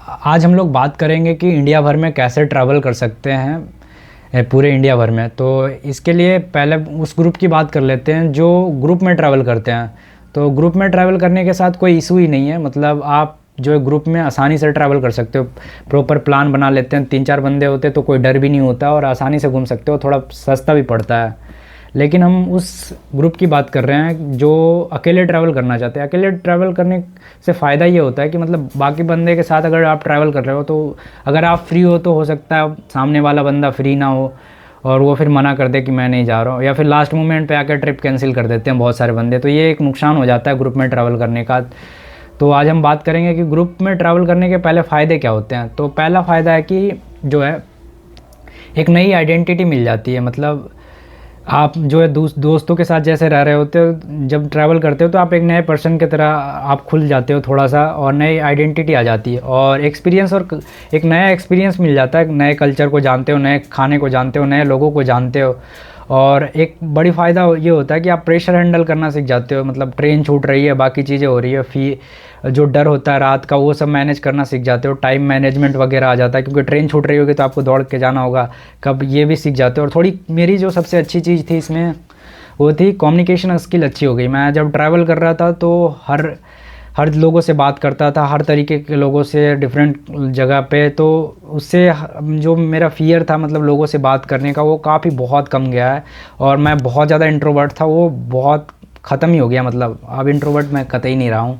आज हम लोग बात करेंगे कि इंडिया भर में कैसे ट्रैवल कर सकते हैं, पूरे इंडिया भर में। तो इसके लिए पहले उस ग्रुप की बात कर लेते हैं जो ग्रुप में ट्रैवल करते हैं। तो ग्रुप में ट्रैवल करने के साथ कोई इशू ही नहीं है, मतलब आप जो ग्रुप में आसानी से ट्रैवल कर सकते हो। प्रॉपर प्लान बना लेते हैं, 3-4 बंदे होते तो कोई डर भी नहीं होता और आसानी से घूम सकते हो, थोड़ा सस्ता भी पड़ता है। लेकिन हम उस ग्रुप की बात कर रहे हैं जो अकेले ट्रैवल करना चाहते हैं। अकेले ट्रैवल करने से फ़ायदा ये होता है कि मतलब बाकी बंदे के साथ अगर आप ट्रैवल कर रहे हो तो अगर आप फ्री हो तो हो सकता है सामने वाला बंदा फ्री ना हो और वो फिर मना कर दे कि मैं नहीं जा रहा हूँ, या फिर लास्ट मोमेंट पे आकर ट्रिप कैंसिल कर देते हैं बहुत सारे बंदे। तो ये एक नुकसान हो जाता है ग्रुप में ट्रैवल करने का। तो आज हम बात करेंगे कि ग्रुप में ट्रैवल करने के पहले फ़ायदे क्या होते हैं। तो पहला फ़ायदा है कि जो है एक नई आइडेंटिटी मिल जाती है। मतलब आप जो है दोस्तों के साथ जैसे रह रहे होते हो, जब ट्रैवल करते हो तो आप एक नए पर्सन की तरह आप खुल जाते हो थोड़ा सा, और नई आइडेंटिटी आ जाती है और एक्सपीरियंस, और एक नया एक्सपीरियंस मिल जाता है। नए कल्चर को जानते हो, नए खाने को जानते हो, नए लोगों को जानते हो। और एक बड़ी फ़ायदा ये होता है कि आप प्रेशर हैंडल करना सीख जाते हो। मतलब ट्रेन छूट रही है, बाकी चीज़ें हो रही है, जो डर होता है रात का वो सब मैनेज करना सीख जाते हो। टाइम मैनेजमेंट वगैरह आ जाता है, क्योंकि ट्रेन छूट रही होगी तो आपको दौड़ के जाना होगा कब, ये भी सीख जाते हो। और थोड़ी मेरी जो सबसे अच्छी चीज़ थी इसमें वो थी कम्युनिकेशन स्किल अच्छी हो गई। मैं जब ट्रैवल कर रहा था तो हर हर लोगों से बात करता था, हर तरीके के लोगों से, डिफरेंट जगह पे। तो उससे जो मेरा फ़ियर था मतलब लोगों से बात करने का, वो काफ़ी बहुत कम गया है। और मैं बहुत ज़्यादा इंट्रोवर्ट था, वो बहुत ख़त्म ही हो गया। मतलब अब इंट्रोवर्ट मैं कतई नहीं रहा हूँ।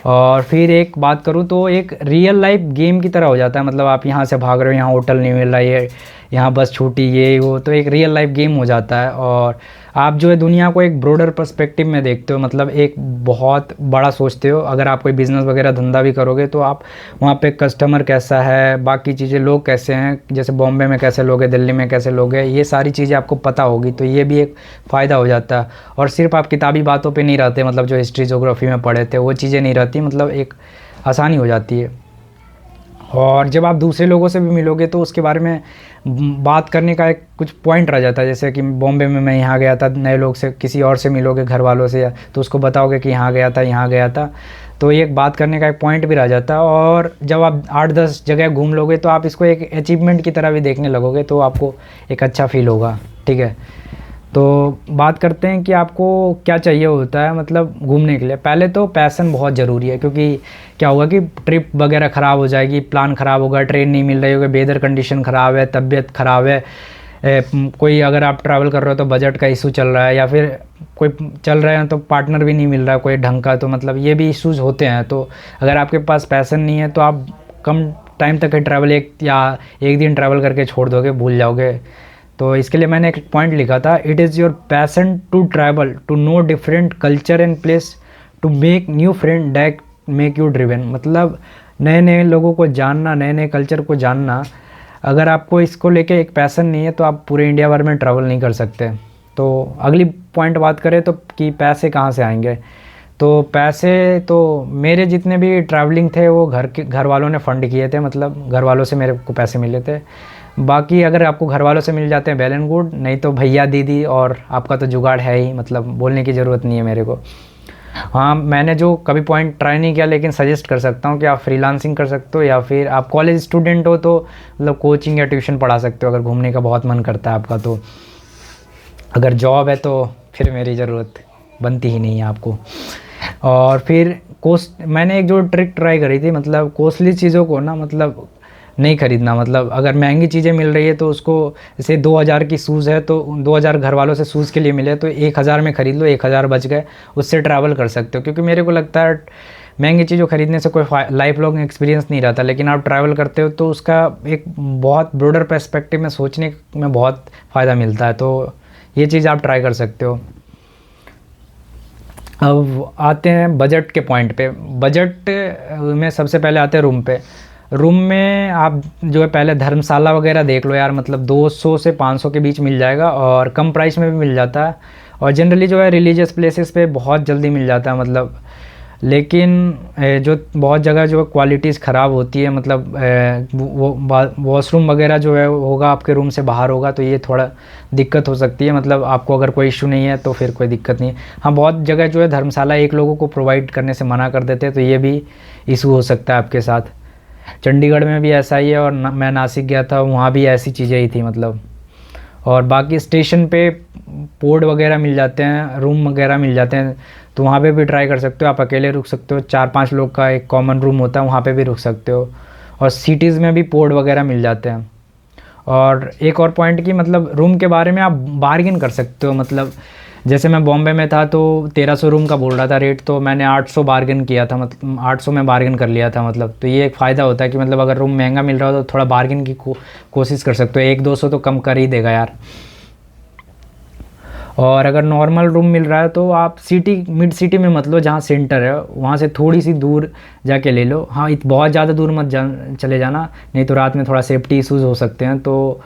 और फिर एक बात करूँ तो एक रियल लाइफ गेम की तरह हो जाता है। मतलब आप यहाँ से भाग रहे हो, यहाँ होटल नहीं मिल रहा है, यहाँ बस छूटी, ये वो, तो एक रियल लाइफ गेम हो जाता है। और आप जो है दुनिया को एक ब्रॉडर पर्सपेक्टिव में देखते हो, मतलब एक बहुत बड़ा सोचते हो। अगर आप कोई बिज़नेस वगैरह धंधा भी करोगे तो आप वहाँ पे कस्टमर कैसा है, बाकी चीज़ें, लोग कैसे हैं, जैसे बॉम्बे में कैसे लोग हैं, दिल्ली में कैसे लोग हैं, ये सारी चीज़ें आपको पता होगी। तो ये भी एक फ़ायदा हो जाता है। और सिर्फ आप किताबी बातों पे नहीं रहते, मतलब जो हिस्ट्री ज्योग्राफी में पढ़े थे वो चीज़ें नहीं रहती, मतलब एक आसानी हो जाती है। और जब आप दूसरे लोगों से भी मिलोगे तो उसके बारे में बात करने का एक कुछ पॉइंट रह जाता है। जैसे कि बॉम्बे में मैं यहाँ गया था, नए लोग से, किसी और से मिलोगे, घर वालों से, या तो उसको बताओगे कि यहाँ गया था, यहाँ गया था, तो ये एक बात करने का एक पॉइंट भी रह जाता है। और जब आप 8-10 जगह घूम लोगे तो आप इसको एक अचीवमेंट की तरह भी देखने लगोगे, तो आपको एक अच्छा फील होगा। ठीक है, तो बात करते हैं कि आपको क्या चाहिए होता है मतलब घूमने के लिए। पहले तो पैसन बहुत ज़रूरी है, क्योंकि क्या होगा कि ट्रिप वगैरह ख़राब हो जाएगी, प्लान ख़राब होगा, ट्रेन नहीं मिल रही होगी, वेदर कंडीशन ख़राब है, तबीयत ख़राब है, कोई अगर आप ट्रैवल कर रहे हो तो बजट का इशू चल रहा है, या फिर कोई चल रहे हैं तो पार्टनर भी नहीं मिल रहा है कोई ढंग का, तो मतलब ये भी इश्यूज़ होते हैं। तो अगर आपके पास पैसन नहीं है तो आप कम टाइम तक ट्रैवल, एक दिन ट्रैवल करके छोड़ दोगे, भूल जाओगे। तो इसके लिए मैंने एक पॉइंट लिखा था, it is your passion to travel, to know different culture and place, to make new friend that make you driven. मतलब नए नए लोगों को जानना, नए नए कल्चर को जानना। अगर आपको इसको लेके एक पैसन नहीं है तो आप पूरे इंडिया भर में ट्रैवल नहीं कर सकते। तो अगली पॉइंट बात करें तो कि पैसे कहाँ से आएंगे। तो पैसे तो मेरे जितने भी ट्रैवलिंग थे वो घर वालों ने फ़ंड किए थे, मतलब घर वालों से मेरे को पैसे मिले थे। बाकी अगर आपको घर वालों से मिल जाते हैं वेल एंड गुड, नहीं तो भैया दीदी और आपका तो जुगाड़ है ही, मतलब बोलने की ज़रूरत नहीं है मेरे को। हाँ, मैंने जो कभी पॉइंट ट्राई नहीं किया, लेकिन सजेस्ट कर सकता हूँ कि आप फ्रीलांसिंग कर सकते हो, या फिर आप कॉलेज स्टूडेंट हो तो मतलब कोचिंग या ट्यूशन पढ़ा सकते हो अगर घूमने का बहुत मन करता है आपका। तो अगर जॉब है तो फिर मेरी ज़रूरत बनती ही नहीं है आपको। और फिर मैंने एक जो ट्रिक ट्राई करी थी, मतलब कॉस्टली चीज़ों को ना मतलब नहीं ख़रीदना। मतलब अगर महंगी चीज़ें मिल रही है तो उसको, जैसे 2000 की शूज़ है तो 2000 घर वालों से शूज़ के लिए मिले तो 1000 में ख़रीद लो, 1000 बच गए, उससे ट्रैवल कर सकते हो। क्योंकि मेरे को लगता है महंगी चीज़ों खरीदने से कोई लाइफ लॉन्ग एक्सपीरियंस नहीं रहता, लेकिन आप ट्रैवल करते हो तो उसका एक बहुत ब्रॉडर पर्सपेक्टिव में सोचने में बहुत फ़ायदा मिलता है। तो ये चीज़ आप ट्राई कर सकते हो। अब आते हैं बजट के पॉइंट पे। बजट में सबसे पहले आते हैं रूम पे। रूम में आप जो है पहले धर्मशाला वगैरह देख लो यार, मतलब 200 से 500 के बीच मिल जाएगा, और कम प्राइस में भी मिल जाता है। और जनरली जो है रिलीजियस प्लेसेस पे बहुत जल्दी मिल जाता है, मतलब। लेकिन जो बहुत जगह जो क्वालिटीज़ ख़राब होती है, मतलब वो वॉशरूम वगैरह जो है होगा आपके रूम से बाहर होगा, तो ये थोड़ा दिक्कत हो सकती है। मतलब आपको अगर कोई इशू नहीं है तो फिर कोई दिक्कत नहीं है। हाँ, बहुत जगह जो है धर्मशाला एक लोगों को प्रोवाइड करने से मना कर देते हैं, तो ये भी इशू हो सकता है आपके साथ। चंडीगढ़ में भी ऐसा ही है, और मैं नासिक गया था, वहाँ भी ऐसी चीज़ें ही थी मतलब। और बाकी स्टेशन पे पोड वगैरह मिल जाते हैं, रूम वगैरह मिल जाते हैं, तो वहाँ पे भी ट्राई कर सकते हो। आप अकेले रुक सकते हो, 4-5 लोग का एक कॉमन रूम होता है, वहाँ पे भी रुक सकते हो। और सिटीज़ में भी पोड वगैरह मिल जाते हैं। और एक और पॉइंट कि मतलब रूम के बारे में आप बार्गिन कर सकते हो। मतलब जैसे मैं बॉम्बे में था तो 1300 रूम का बोल रहा था रेट, तो मैंने 800 बार्गिन किया था, मतलब 800 में बार्गिन कर लिया था मतलब। तो ये एक फ़ायदा होता है कि मतलब अगर रूम महंगा मिल रहा हो तो थोड़ा बार्गिन की कोशिश कर सकते हो, 100-200 तो कम कर ही देगा यार। और अगर नॉर्मल रूम मिल रहा है तो आप सिटी, मिड सिटी में मत लो, जहाँ सेंटर है वहाँ से थोड़ी सी दूर जाके ले लो। हाँ, बहुत ज़्यादा दूर मत चले जाना, नहीं तो रात में थोड़ा सेफ्टी इश्यूज़ हो सकते हैं। तो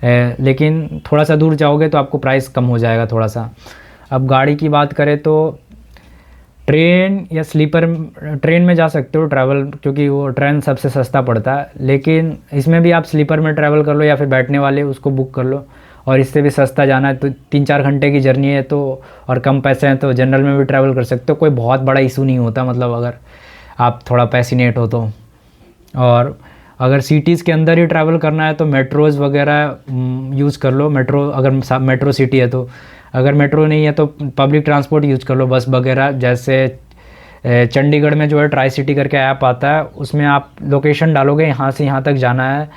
लेकिन थोड़ा सा दूर जाओगे तो आपको प्राइस कम हो जाएगा थोड़ा सा। अब गाड़ी की बात करें तो ट्रेन या स्लीपर, ट्रेन में जा सकते हो ट्रैवल, क्योंकि वो ट्रेन सबसे सस्ता पड़ता है। लेकिन इसमें भी आप स्लीपर में ट्रैवल कर लो या फिर बैठने वाले उसको बुक कर लो, और इससे भी सस्ता जाना है तो 3-4 घंटे की जर्नी है तो, और कम पैसे हैं तो जनरल में भी ट्रैवल कर सकते हो, कोई बहुत बड़ा इशू नहीं होता मतलब, अगर आप थोड़ा पैसिनेट हो तो। और अगर सिटीज़ के अंदर ही ट्रैवल करना है तो मेट्रोज़ वगैरह यूज़ कर लो। मेट्रो, अगर मेट्रो सिटी है तो, अगर मेट्रो नहीं है तो पब्लिक ट्रांसपोर्ट यूज़ कर लो, बस वगैरह। जैसे चंडीगढ़ में जो है ट्राई सिटी करके ऐप आता है, उसमें आप लोकेशन डालोगे यहाँ से यहाँ तक जाना है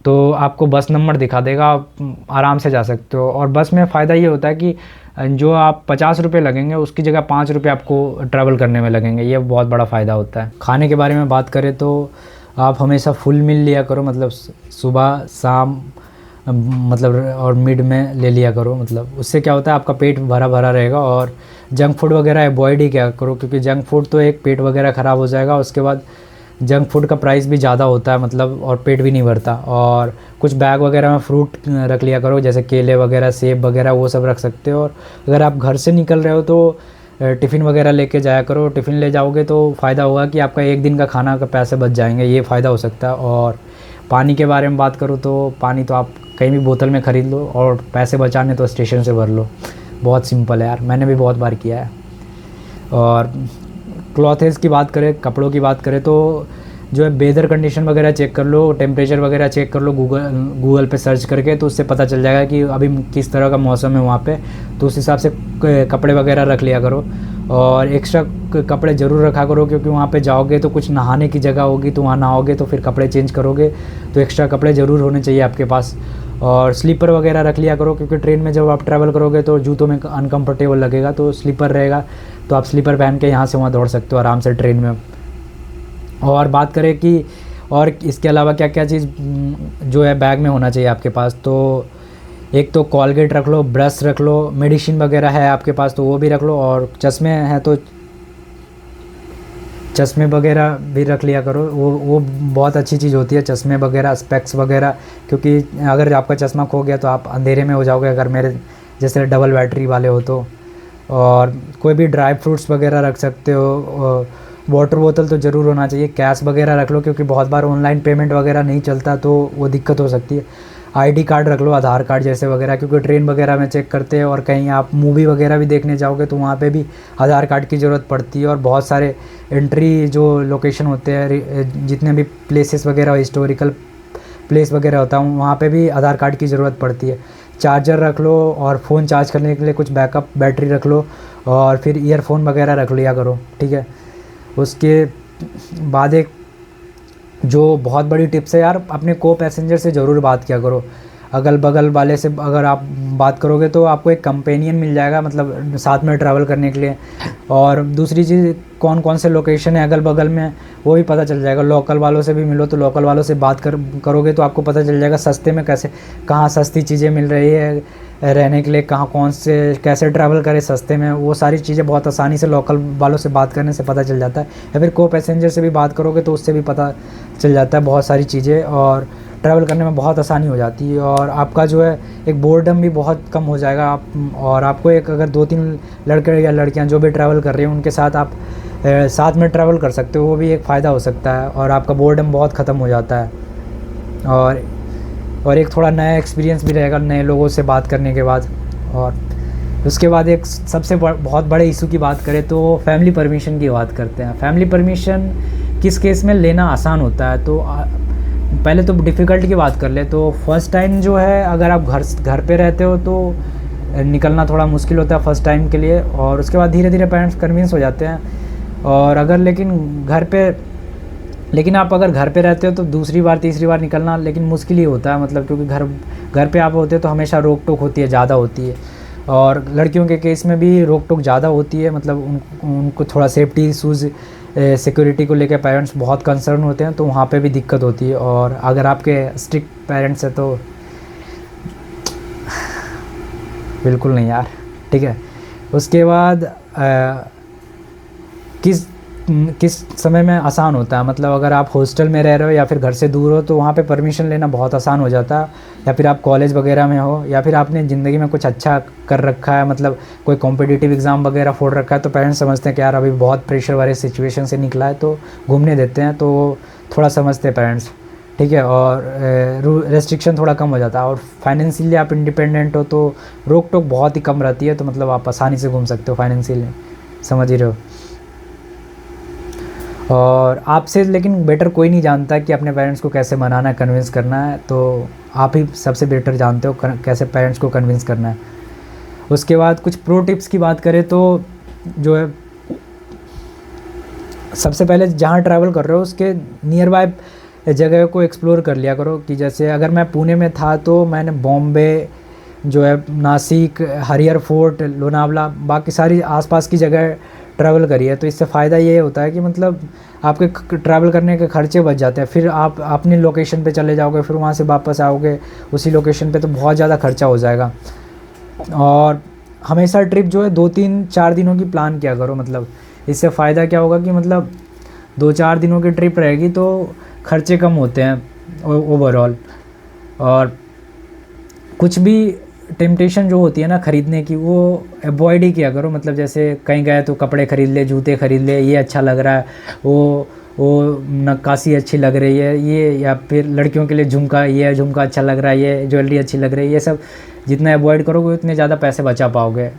तो आपको बस नंबर दिखा देगा, आप आराम से जा सकते हो। और बस में फ़ायदा ये होता है कि जो आप 50 रुपये लगेंगे उसकी जगह 5 रुपये आपको ट्रैवल करने में लगेंगे, ये बहुत बड़ा फ़ायदा होता है। खाने के बारे में बात करें तो आप हमेशा फुल मील लिया करो, मतलब सुबह शाम, मतलब और मिड में ले लिया करो। मतलब उससे क्या होता है, आपका पेट भरा भरा रहेगा। और जंक फूड वगैरह अवॉइड ही क्या करो, क्योंकि जंक फूड तो एक पेट वगैरह ख़राब हो जाएगा, उसके बाद जंक फूड का प्राइस भी ज़्यादा होता है मतलब, और पेट भी नहीं भरता। और कुछ बैग वगैरह में फ्रूट रख लिया करो, जैसे केले वगैरह, सेब वगैरह, वो सब रख सकते हो। और अगर आप घर से निकल रहे हो तो टिफ़िन वगैरह लेके जाया करो। टिफ़िन ले जाओगे तो फ़ायदा होगा कि आपका एक दिन का खाना का पैसे बच जाएंगे, ये फ़ायदा हो सकता है। और पानी के बारे में बात करूँ तो पानी तो आप कहीं भी बोतल में ख़रीद लो, और पैसे बचाने तो स्टेशन से भर लो, बहुत सिंपल है यार, मैंने भी बहुत बार किया है। और क्लॉथेस की बात करें, कपड़ों की बात करें तो जो है वेदर कंडीशन वगैरह चेक कर लो, टेम्परेचर वगैरह चेक कर लो गूगल पे सर्च करके, तो उससे पता चल जाएगा कि अभी किस तरह का मौसम है वहाँ पे, तो उस हिसाब से कपड़े वगैरह रख लिया करो। और एक्स्ट्रा कपड़े ज़रूर रखा करो, क्योंकि वहाँ पे जाओगे तो कुछ नहाने की जगह होगी, तो वहाँ नहाओगे तो फिर कपड़े चेंज करोगे, तो एक्स्ट्रा कपड़े ज़रूर होने चाहिए आपके पास। और स्लीपर वगैरह रख लिया करो, क्योंकि ट्रेन में जब आप ट्रैवल करोगे तो जूतों में अनकम्फर्टेबल लगेगा, तो स्लीपर रहेगा तो आप स्लीपर पहन के यहाँ से वहाँ दौड़ सकते हो आराम से ट्रेन में। और बात करें कि और इसके अलावा क्या क्या चीज़ जो है बैग में होना चाहिए आपके पास, तो एक तो कॉलगेट रख लो, ब्रश रख लो, मेडिसिन वगैरह है आपके पास तो वो भी रख लो, और चश्मे हैं तो चश्मे वगैरह भी रख लिया करो। वो बहुत अच्छी चीज़ होती है, चश्मे वगैरह, स्पेक्स वगैरह, क्योंकि अगर आपका चश्मा खो गया तो आप अंधेरे में हो जाओगे, अगर मेरे जैसे डबल बैटरी वाले हो तो। और कोई भी ड्राई फ्रूट्स वगैरह रख सकते हो। वाटर बोतल तो ज़रूर होना चाहिए। कैश वगैरह रख लो, क्योंकि बहुत बार ऑनलाइन पेमेंट वगैरह नहीं चलता तो वो दिक्कत हो सकती है। आईडी कार्ड रख लो, आधार कार्ड जैसे वगैरह, क्योंकि ट्रेन वगैरह में चेक करते हैं, और कहीं आप मूवी वगैरह भी देखने जाओगे तो वहाँ पे भी आधार कार्ड की ज़रूरत पड़ती है। और बहुत सारे एंट्री जो लोकेशन होते हैं, जितने भी प्लेसेस वगैरह हिस्टोरिकल प्लेस वगैरह होता है, वहाँ पे भी आधार कार्ड की ज़रूरत पड़ती है। चार्जर रख लो, और फ़ोन चार्ज करने के लिए कुछ बैकअप बैटरी रख लो, और फिर ईयरफोन वगैरह रख लिया करो, ठीक है। उसके बाद एक जो बहुत बड़ी टिप्स है यार, अपने को पैसेंजर से ज़रूर बात किया करो। अगल बगल वाले से अगर आप बात करोगे तो आपको एक कंपेनियन मिल जाएगा, मतलब साथ में ट्रैवल करने के लिए। और दूसरी चीज़, कौन कौन से लोकेशन है अगल बगल में वो भी पता चल जाएगा। लोकल वालों से भी मिलो, तो लोकल वालों से बात करोगे तो आपको पता चल जाएगा सस्ते में कैसे, कहाँ सस्ती चीज़ें मिल रही है रहने के लिए, कहाँ कौन से कैसे ट्रैवल करें सस्ते में, वो सारी चीज़ें बहुत आसानी से लोकल वालों से बात करने से पता चल जाता है। या फिर को पैसेंजर से भी बात करोगे तो उससे भी पता चल जाता है बहुत सारी चीज़ें, और ट्रैवल करने में बहुत आसानी हो जाती है। और आपका जो है एक बोर्डम भी बहुत कम हो जाएगा। आप और आपको एक अगर 2-3 लड़के या लड़कियां जो भी ट्रैवल कर रही हैं उनके साथ आप साथ में ट्रैवल कर सकते हो, वो भी एक फ़ायदा हो सकता है, और आपका बोर्डम बहुत ख़त्म हो जाता है। और एक थोड़ा नया एक्सपीरियंस भी रहेगा नए लोगों से बात करने के बाद। और उसके बाद एक सबसे बहुत बड़े इशू की बात करें तो फैमिली परमिशन की बात करते हैं। फैमिली परमिशन किस केस में लेना आसान होता है। तो पहले तो डिफ़िकल्ट की बात कर ले तो फर्स्ट टाइम जो है, अगर आप घर पे रहते हो तो निकलना थोड़ा मुश्किल होता है फर्स्ट टाइम के लिए, और उसके बाद धीरे धीरे पेरेंट्स कन्विंस हो जाते हैं। और अगर लेकिन आप अगर घर पे रहते हो तो दूसरी बार तीसरी बार निकलना लेकिन मुश्किल ही होता है, मतलब क्योंकि घर पे आप होते हो तो हमेशा रोक टोक होती है, ज़्यादा होती है। और लड़कियों के केस में भी रोक टोक ज़्यादा होती है, मतलब उनको थोड़ा सेफ्टी इशूज़, सिक्योरिटी को लेकर पेरेंट्स बहुत कंसर्न होते हैं, तो वहाँ पे भी दिक्कत होती है। और अगर आपके स्ट्रिक्ट पेरेंट्स हैं तो बिल्कुल नहीं यार, ठीक है। उसके बाद किस समय में आसान होता है, मतलब अगर आप हॉस्टल में रह रहे हो या फिर घर से दूर हो तो वहाँ पे परमिशन लेना बहुत आसान हो जाता है, या फिर आप कॉलेज वगैरह में हो, या फिर आपने ज़िंदगी में कुछ अच्छा कर रखा है, मतलब कोई कॉम्पिटिटिव एग्ज़ाम वगैरह फोड़ रखा है, तो पेरेंट्स समझते हैं कि यार अभी बहुत प्रेशर वाले सिचुएशन से निकला है तो घूमने देते हैं, तो थोड़ा समझते हैं पेरेंट्स, ठीक है। और रेस्ट्रिक्शन थोड़ा कम हो जाता है, और फाइनेंशियली आप इंडिपेंडेंट हो तो रोक टोक बहुत ही कम रहती है, तो मतलब आप आसानी से घूम सकते हो फाइनेंशियली, समझ ही रहे हो। और आपसे लेकिन बेटर कोई नहीं जानता कि अपने पेरेंट्स को कैसे मनाना है, कन्विंस करना है, तो आप ही सबसे बेटर जानते हो कैसे पेरेंट्स को कन्विंस करना है। उसके बाद कुछ प्रो टिप्स की बात करें तो जो है, सबसे पहले जहाँ ट्रैवल कर रहे हो उसके नियर बाय जगह को एक्सप्लोर कर लिया करो, कि जैसे अगर मैं पुणे में था तो मैंने बॉम्बे जो है, नासिक, हरिहर फोर्ट, लोनावला, बाकी सारी आसपास की जगह ट्रैवल करी है। तो इससे फ़ायदा ये होता है कि मतलब आपके ट्रैवल करने के खर्चे बच जाते हैं, फिर आप अपनी लोकेशन पे चले जाओगे, फिर वहाँ से वापस आओगे उसी लोकेशन पे, तो बहुत ज़्यादा खर्चा हो जाएगा। और हमेशा ट्रिप जो है 2-3-4 दिनों की प्लान किया करो, मतलब इससे फ़ायदा क्या होगा कि मतलब 2-4 दिनों की ट्रिप रहेगी तो खर्चे कम होते हैं ओवरऑल। और कुछ भी टेम्पटेशन जो होती है ना ख़रीदने की, वो अवॉइड ही किया करो, मतलब जैसे कहीं गए तो कपड़े ख़रीद ले, जूते ख़रीद ले, ये अच्छा लग रहा है, वो नक्काशी अच्छी लग रही है ये, या फिर लड़कियों के लिए झुमका, ये झुमका अच्छा लग रहा है, ये ज्वेलरी अच्छी लग रही है, ये सब जितना अवॉइड करोगे उतने ज़्यादा पैसे बचा पाओगे।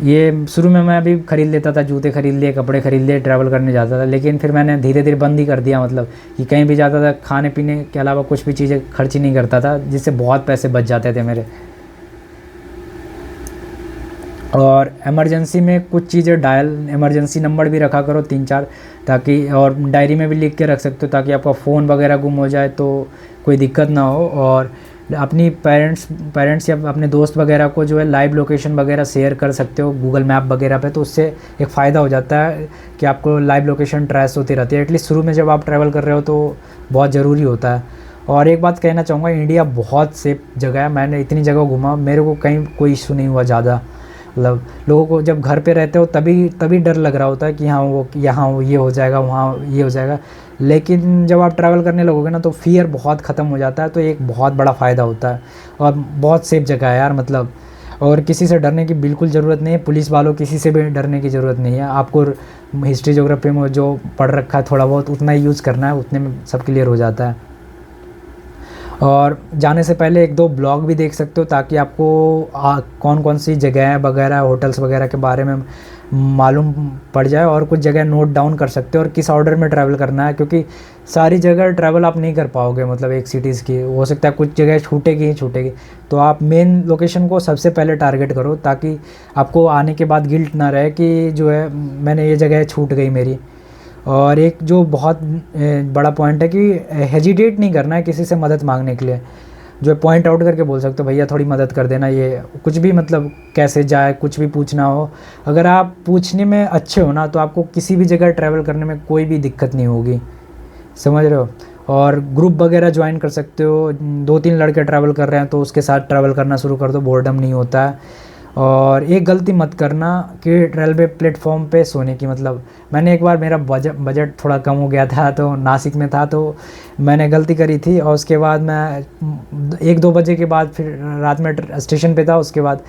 ये शुरू में मैं भी ख़रीद लेता था, जूते ख़रीद लिए, कपड़े ख़रीद लिए, ट्रैवल करने जाता था, लेकिन फिर मैंने धीरे धीरे बंद ही कर दिया, मतलब कि कहीं भी जाता था खाने पीने के अलावा कुछ भी चीज़ें खर्च ही नहीं करता था, जिससे बहुत पैसे बच जाते थे मेरे। और इमरजेंसी में कुछ चीज़ें इमरजेंसी नंबर भी रखा करो 3-4, ताकि, और डायरी में भी लिख के रख सकते हो ताकि आपका फ़ोन वगैरह गुम हो जाए तो कोई दिक्कत ना हो। और अपनी पेरेंट्स या अपने दोस्त वगैरह को जो है लाइव लोकेशन वगैरह शेयर कर सकते हो गूगल मैप वगैरह पे, तो उससे एक फ़ायदा हो जाता है कि आपको लाइव लोकेशन ट्रेस होती रहती है, एटलीस्ट शुरू में जब आप ट्रैवल कर रहे हो तो बहुत ज़रूरी होता है। और एक बात कहना चाहूँगा, इंडिया बहुत सेफ जगह है, मैंने इतनी जगह घूमा, मेरे को कहीं कोई इशू नहीं हुआ ज़्यादा। मतलब लोगों को जब घर पे रहते हो तभी डर लग रहा होता है कि हाँ वो यहाँ ये हो जाएगा, वहाँ ये हो जाएगा, लेकिन जब आप ट्रैवल करने लगोगे ना तो फियर बहुत ख़त्म हो जाता है, तो एक बहुत बड़ा फ़ायदा होता है। और बहुत सेफ जगह है यार, मतलब, और किसी से डरने की बिल्कुल ज़रूरत नहीं है, पुलिस वालों किसी से भी डरने की ज़रूरत नहीं है। आपको हिस्ट्री ज्योग्राफी में जो पढ़ रखा है थोड़ा बहुत उतना ही यूज़ करना है, उतने में सब क्लियर हो जाता है। और जाने से पहले 1-2 ब्लॉग भी देख सकते हो ताकि आपको कौन कौन सी जगह वगैरह, होटल्स वगैरह के बारे में मालूम पड़ जाए, और कुछ जगह नोट डाउन कर सकते हो और किस ऑर्डर में ट्रैवल करना है, क्योंकि सारी जगह ट्रैवल आप नहीं कर पाओगे, मतलब एक सिटीज़ की हो सकता है कुछ जगह छूटेगी ही छूटेगी। तो आप मेन लोकेशन को सबसे पहले टारगेट करो ताकि आपको आने के बाद गिल्ट ना रहे कि जो है मैंने ये जगह छूट गई मेरी। और एक जो बहुत बड़ा पॉइंट है कि हेजिटेट नहीं करना है किसी से मदद मांगने के लिए, जो पॉइंट आउट करके बोल सकते हो भैया थोड़ी मदद कर देना, ये कुछ भी, मतलब कैसे जाए, कुछ भी पूछना हो, अगर आप पूछने में अच्छे हो ना तो आपको किसी भी जगह ट्रैवल करने में कोई भी दिक्कत नहीं होगी, समझ रहे हो। और ग्रुप वगैरह ज्वाइन कर सकते हो, 2-3 लड़के ट्रैवल कर रहे हैं तो उसके साथ ट्रैवल करना शुरू कर दो, बोर्डम नहीं होता है। और एक गलती मत करना कि रेलवे प्लेटफॉर्म पे सोने की, मतलब मैंने एक बार, मेरा बजट थोड़ा कम हो गया था तो नासिक में था, तो मैंने गलती करी थी, और उसके बाद मैं 1-2 बजे के बाद फिर रात में स्टेशन पे था। उसके बाद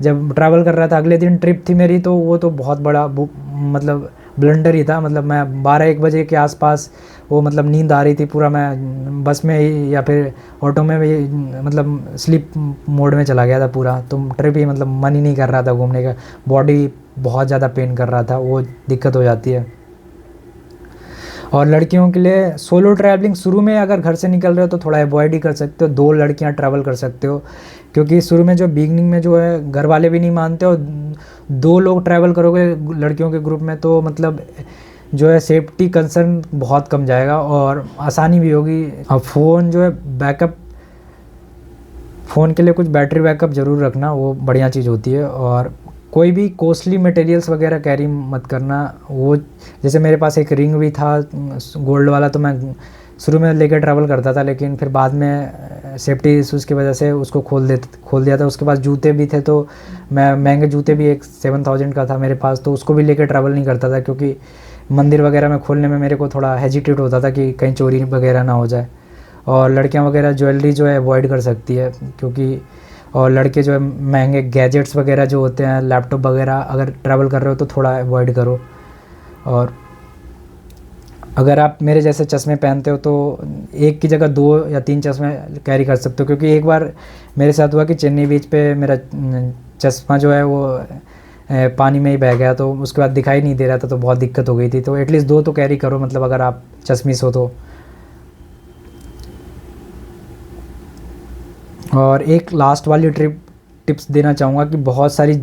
जब ट्रैवल कर रहा था, अगले दिन ट्रिप थी मेरी, तो वो तो बहुत बड़ा मतलब ब्लंडर ही था, मतलब मैं 12-1 बजे के आसपास, वो मतलब नींद आ रही थी पूरा, मैं बस में ही या फिर ऑटो में भी मतलब स्लीप मोड में चला गया था पूरा, तो ट्रिप ही मतलब मन ही नहीं कर रहा था घूमने का, बॉडी बहुत ज़्यादा पेन कर रहा था, वो दिक्कत हो जाती है। और लड़कियों के लिए सोलो ट्रैवलिंग शुरू में अगर घर से निकल रहे हो तो थोड़ा अवॉइड ही कर सकते हो, 2 लड़कियां ट्रैवल कर सकते हो, क्योंकि शुरू में जो बिगनिंग में जो है घर वाले भी नहीं मानते, और 2 लोग ट्रैवल करोगे लड़कियों के ग्रुप में तो मतलब जो है सेफ्टी कंसर्न बहुत कम जाएगा और आसानी भी होगी। अब फ़ोन जो है बैकअप, फ़ोन के लिए कुछ बैटरी बैकअप ज़रूर रखना, वो बढ़िया चीज़ होती है। और कोई भी कॉस्टली मटेरियल्स वगैरह कैरी मत करना। वो जैसे मेरे पास एक रिंग भी था गोल्ड वाला, तो मैं शुरू में लेकर ट्रैवल करता था, लेकिन फिर बाद में सेफ्टी इशूज़ की वजह से उसको खोल दिया था। उसके पास जूते भी थे, तो मैं महंगे जूते भी एक 7000 का था मेरे पास, तो उसको भी लेकर ट्रैवल नहीं करता था, क्योंकि मंदिर वगैरह में खोलने में मेरे को थोड़ा हेजिटेट होता था कि कहीं चोरी वगैरह ना हो जाए। और लड़कियां वगैरह ज्वेलरी जो है अवॉइड कर सकती है, क्योंकि और लड़के जो है महंगे गैजेट्स वगैरह जो होते हैं, लैपटॉप वगैरह, अगर ट्रैवल कर रहे हो तो थोड़ा अवॉइड करो। और अगर आप मेरे जैसे चश्मे पहनते हो तो एक की जगह 2 या 3 चश्मे कैरी कर सकते हो, क्योंकि एक बार मेरे साथ हुआ कि चेन्नई बीच पे मेरा चश्मा जो है वो पानी में ही बह गया, तो उसके बाद दिखाई नहीं दे रहा था, तो बहुत दिक्कत हो गई थी। तो एटलीस्ट 2 तो कैरी करो, मतलब अगर आप चश्मिश हो तो। और एक लास्ट वाली टिप्स देना चाहूँगा कि बहुत सारी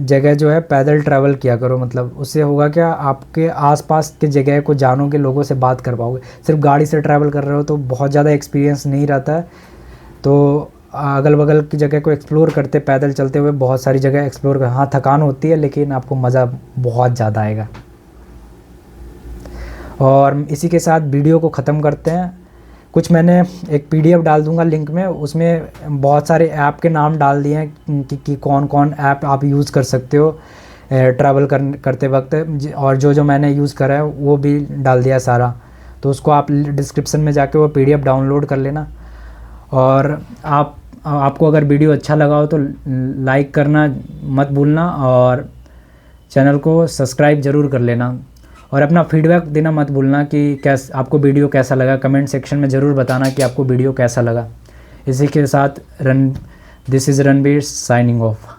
जगह जो है पैदल ट्रैवल किया करो, मतलब उससे होगा क्या, आपके आसपास के जगह को जानोगे, लोगों से बात कर पाओगे। सिर्फ गाड़ी से ट्रैवल कर रहे हो तो बहुत ज़्यादा एक्सपीरियंस नहीं रहता है, तो अगल बगल की जगह को एक्सप्लोर करते, पैदल चलते हुए बहुत सारी जगह एक्सप्लोर कर, हाँ थकान होती है लेकिन आपको मज़ा बहुत ज़्यादा आएगा। और इसी के साथ वीडियो को ख़त्म करते हैं। कुछ मैंने एक PDF डाल दूंगा लिंक में, उसमें बहुत सारे ऐप के नाम डाल दिए हैं कि कौन कौन ऐप आप यूज़ कर सकते हो ट्रैवल करते वक्त, और जो मैंने यूज़ करा है वो भी डाल दिया सारा, तो उसको आप डिस्क्रिप्शन में जाके वो PDF डाउनलोड कर लेना। और आपको अगर वीडियो अच्छा लगा हो तो लाइक करना मत भूलना, और चैनल को सब्सक्राइब ज़रूर कर लेना, और अपना फीडबैक देना मत भूलना कि आपको वीडियो कैसा लगा। कमेंट सेक्शन में ज़रूर बताना कि आपको वीडियो कैसा लगा। इसी के साथ this is Ranbir signing off.